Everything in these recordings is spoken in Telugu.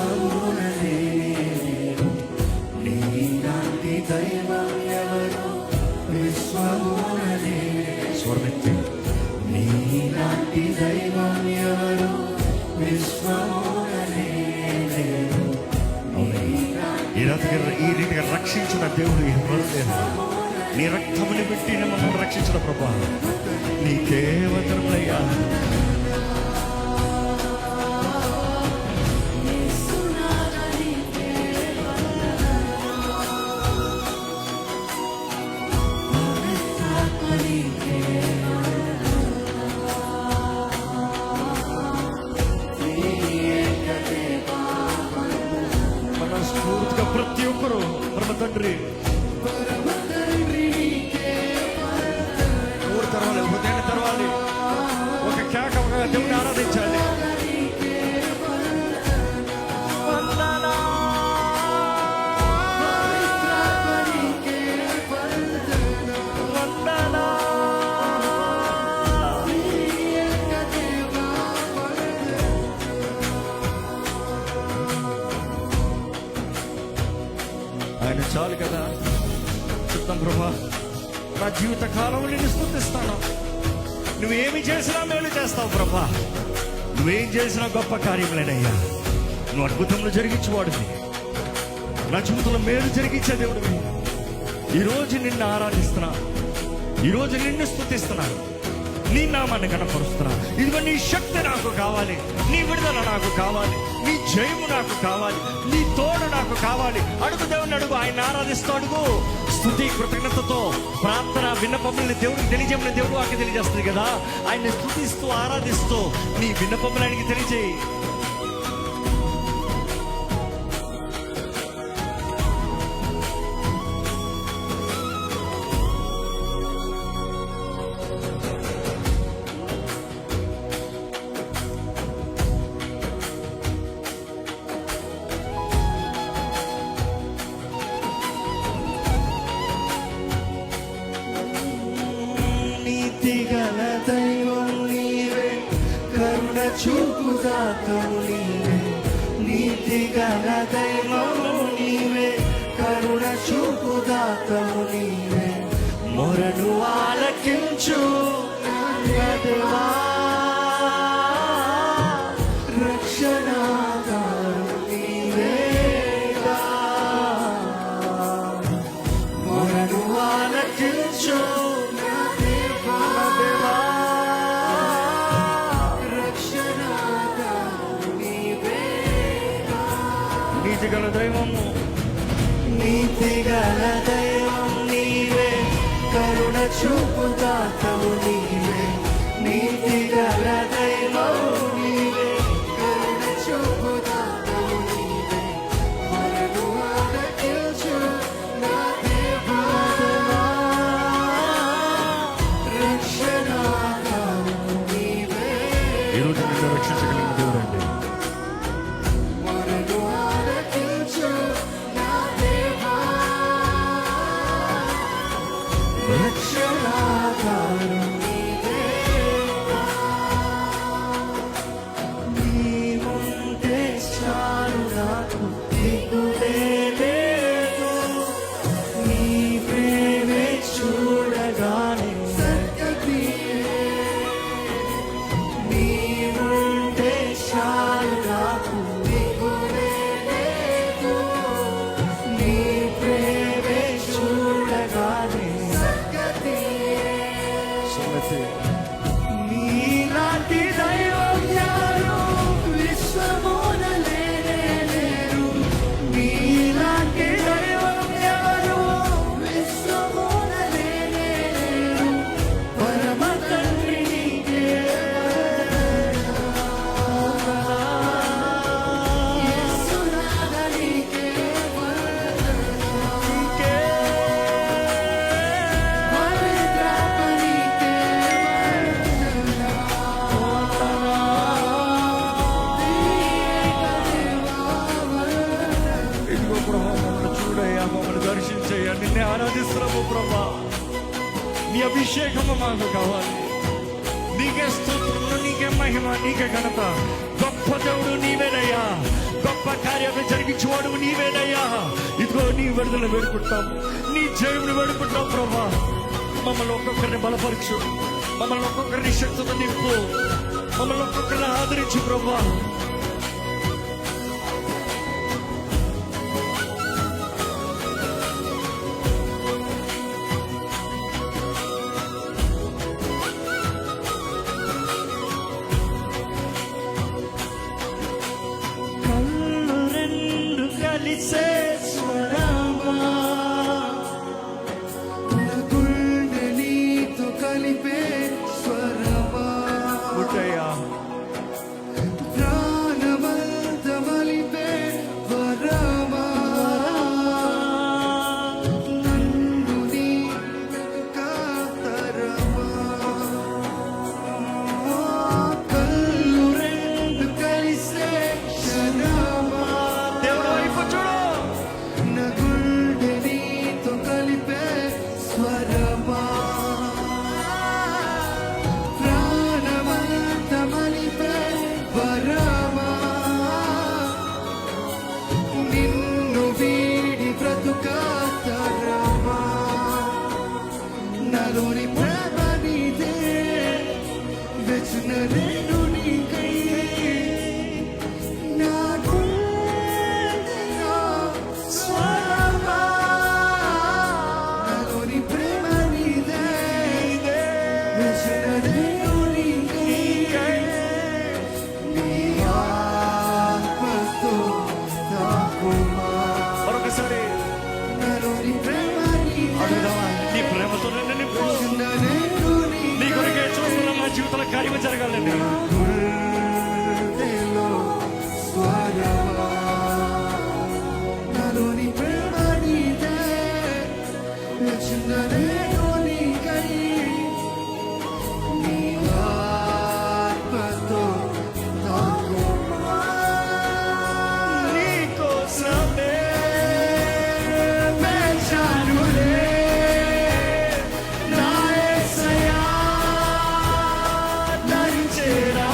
విశ్వముననే నీలాంటి దైవం ఎవరు విశ్వముననే స్వర్ణెత్తి నీలాంటి దైవం ఎవరు విశ్వముననే ఈ రీతిగా రక్షించిన దేవుడు ఎవరు లేరు. నీ రక్తముని పెట్టి మమ్మల్ని రక్షించిన ప్రభా నీకే వందనములయ్యా. మనస్ఫూర్తిగా ప్రతి ఒక్కరు పరమ తండ్రి తెరవాలి, హృదయాన్ని తెరవాలి, ఒక కేక ఒక దేవుని ఆరాధించాలి. ఆయన చాలు కదా. చెప్తాం ప్రభా, నా జీవిత కాలం నిన్ను స్తుతిస్తాను. నువ్వేమి చేసినా మేలు చేస్తావు ప్రభా. నువ్వేం చేసినా గొప్ప కార్యములేనయ్యా. నువ్వు అద్భుతంలో జరిగించేవాడివి, నా జీవితంలో మేలు జరిగించే దేవుడివి. ఈరోజు నిన్ను ఆరాధిస్తున్నా, ఈరోజు నిన్ను స్తుతిస్తున్నా, నీ నామాన్ని కనపరుస్తున్నా. ఇదిగో నీ శక్తి నాకు కావాలి, నీ విడుదల నాకు కావాలి, నీ జయము నాకు కావాలి, నీ తోడు నాకు కావాలి. అడుగు దేవుని అడుగు, ఆయన ఆరాధిస్తూ అడుగు. స్తుతి కృతజ్ఞతతో ప్రార్థన విన్నపములని దేవుడికి తెలియజేయమని దేవుడు వాకి తెలియజేస్తుంది కదా. ఆయన్ని స్తుతిస్తూ ఆరాధిస్తూ నీ విన్నపములు ఆయనకి తెలియజేయి. నీతిగల దైవం నీవే, కరుణ చూపుదాతవు నీవే. నీతిగల దైవం నీవే, కరుణ చూపుదాతవు నీవే. మొరను ఆలకించు దేవా, రక్షణాధారం నీవేగా. మొరను ఆలకించు నీతిగల దైవము, నీతిగల దైవం నీవే, కరుణ చూపుదాతవు నీవే. నీతిగల దైవం నీవే, కరుణ చూపుదాతవు నీవే. మొరను ఆలకించు నా దేవా, రక్షణాధారము నీవే. ఈరోజు నిన్ను రక్షించగలిగిన దేవుడు అండి. నీవుంటే చాలు నాకు దిగులే లేదు, నీ ప్రేమే చూడగానే సర్గతీయే. నీవుంటే చాలు నాకు దిగులే లేదు, నీ ప్రేమే చూడగానే నీలాంటి దైవం ఎవరు విశ్వమున లేనే లేరు. నీలాంటి దైవం ఎవరు విశ్వమున లేనే లేరు. పరమ తండ్రి నీకే యేసునాథ నీకే దర్శించయ్యా. నిన్నే ఆరాధిస్తున్నాము ప్రభా. నీ అభిషేకము మాకు కావాలి. నీకే స్తోత్రములు, నీకే మహిమ, నీకే ఘనత. గొప్ప దేవుడు నీవేనయ్యా, గొప్ప గొప్ప కార్యాన్ని జరిగించేవాడు నీవేనయ్యా. ఇదిగో నీ విడుదల వేడుకుంటాం, నీ జయమును వేడుకుంటాం ప్రభా. మమ్మల్ని ఒక్కొక్కరిని బలపరచు, మమ్మల్ని ఒక్కొక్కరిని శక్తితో నింపు, మమ్మల్ని ఒక్కొక్కరిని ఆదరించు ప్రభా. కళ్ళు రెండు కలిసే స్వరమా, గుండె నీతో కలిపే స్వరమా, పుట్టయ్యా ప్రాణమంత మలిపే వరమా, నన్ను నీ కాతరమా. కళ్ళు రెండు కలిసే క్షణమా, దేవుడు వైపు చూడు. నా గుండె నీతో కలిపే స్వరమా, ప్రాణమంత మలిపే వరమా, నిన్ను వీడి బ్రతుకాతరమా. నాలోని ప్రేమ నీదే, వెచ్చిన నేను నీకై. నా గుండెలో స్వరమా, నాలోని ప్రేమ నీదే, వెచ్చిన నేను నీకై. నీ ఆత్మతో తాకుమా, మరొకసారి నాలోని ప్రేమ నీదే, అడుగుదామా? నీ ప్రేమతో నన్ను నింపు. వెచ్చిన నేను నీ నీకై. కొరకే చూస్తున్న మా జీవితంలో కార్యం జరగాలండి. గుండెలో స్వరమా, నాలోని ప్రేమ నీదే, వెచ్చిన నేను నీకై. నీ ఆత్మతో తాకుమా, నీకోసమే పెంచానులే నా యేసయ్యా, దరి చేరా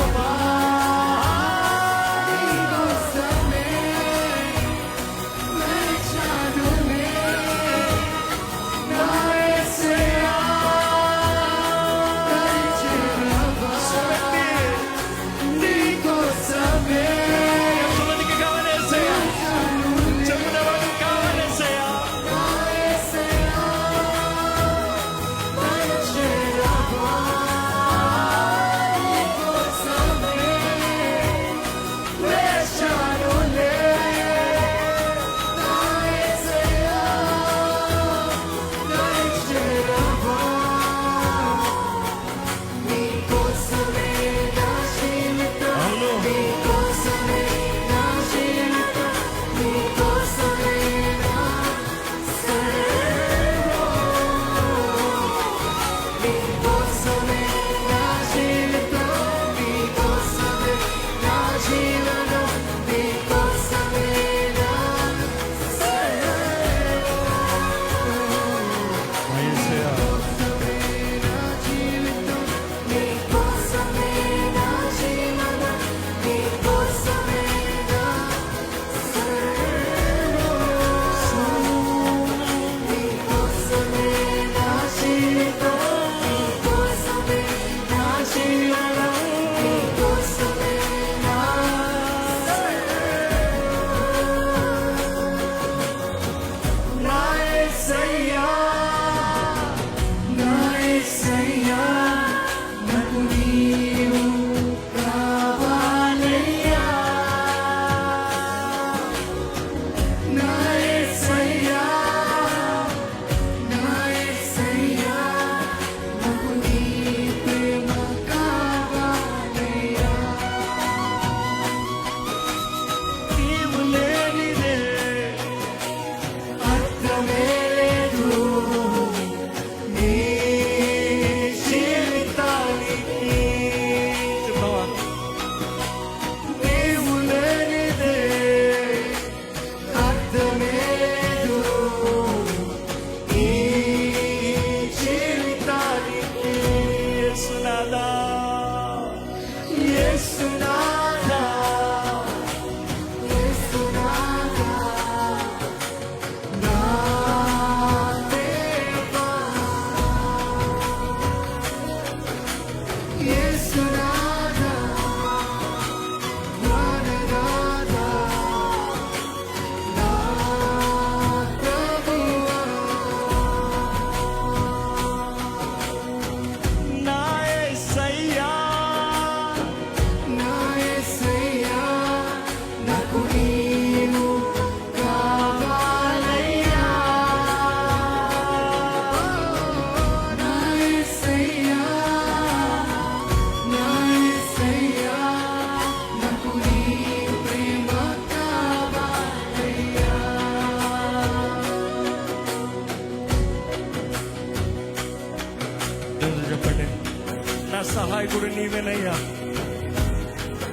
నాయకుడు నీవేనయ్యా,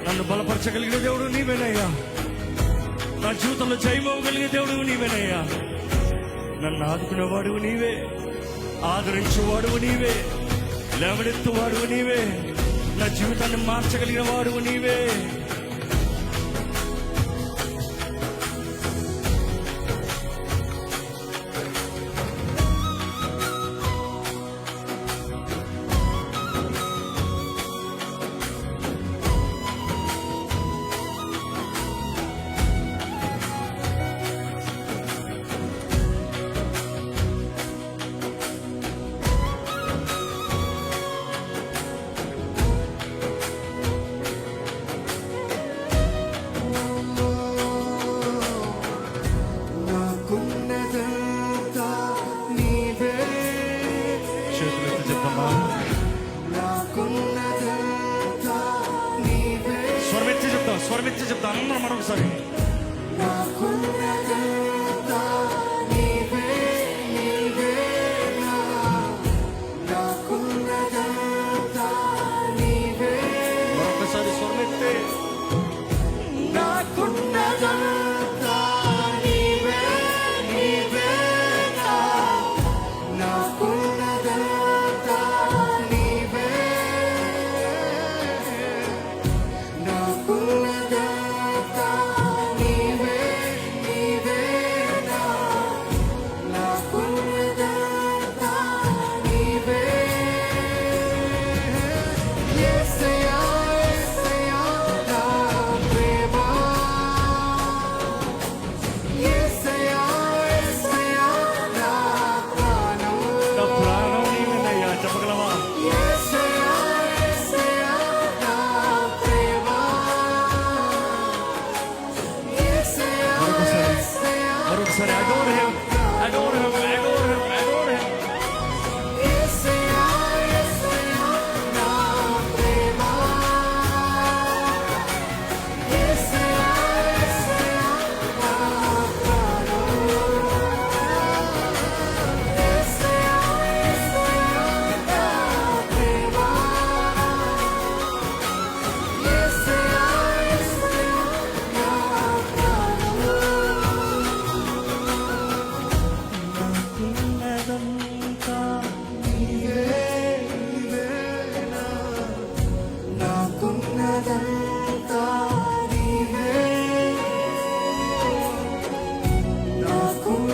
నన్ను బలపరచగలిగిన దేవుడు నీవేనయ్యా, నా జీవితంలో జయమవగలిగిన దేవుడు నీవేనయ్యా. నన్ను ఆదుకునేవాడు నీవే, ఆదరించేవాడు నీవే, లేవనెత్తువాడు నీవే, నా జీవితాన్ని మార్చగలిగిన వాడు నీవే. నాకున్నదంతా నీవే, చేతులెత్తి చెప్తామా, నాకున్నదంతా నీవే, స్వరమెత్తి చెప్తాం, స్వరమెత్తి చెప్తాం అందరం మరొకసారి. నాకున్నదంతా నీవే, నీవేనా, నాకున్నదంతా నీవే, మరొకసారి స్వరమెత్తి. నాకున్నదంతా నీవే, నీవేనా, నాకున్నదంతా నీవే, నాకున్నదంతా నీవే, నీవేనా, నాకున్నదంతా నీవే. యేసయ్యా, యేసయ్యా, నా ప్రేమ, యేసయ్యా, యేసయ్యా, నా ప్రాణం, నా ప్రాణం నీవేనయ్యా, చెప్పగలవా? యేసయ్యా, యేసయ్యా, నా ప్రేమ, యేసయ్యా, మరొకసారి, యేసయ్యా, మరొకసారి adore him, adore him, adore him, adore him. యేసయ్యా, యేసయ్యా, నా ప్రేమ, యేసయ్యా, యేసయ్యా, నా ప్రాణం, యేసయ్యా, యేసయ్యా, నా ప్రేమ, యేసయ్యా, యేసయ్యా, నా ప్రాణం. నాకున్నదంతా నీవేనా, నాకున్నదంతా నీవే,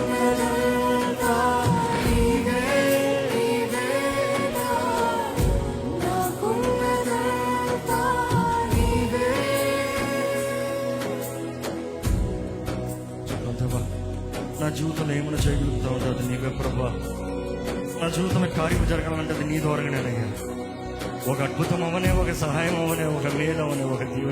నాకున్నదంతా నీవే, నీవేనా, నాకున్నదంతా నీవే. దేవా, నా జీవితంలో ఏమైనా చేయగలుగుతా ఉంటే అది నీవే ప్రభా. నా జీవితంలో కార్యం జరగాలంటే అది నీ ద్వారానేనయ్యా. ఒక అద్భుతం అవనే, ఒక సహాయం అవనే, ఒక మేలు అవనే, ఒక దీవెన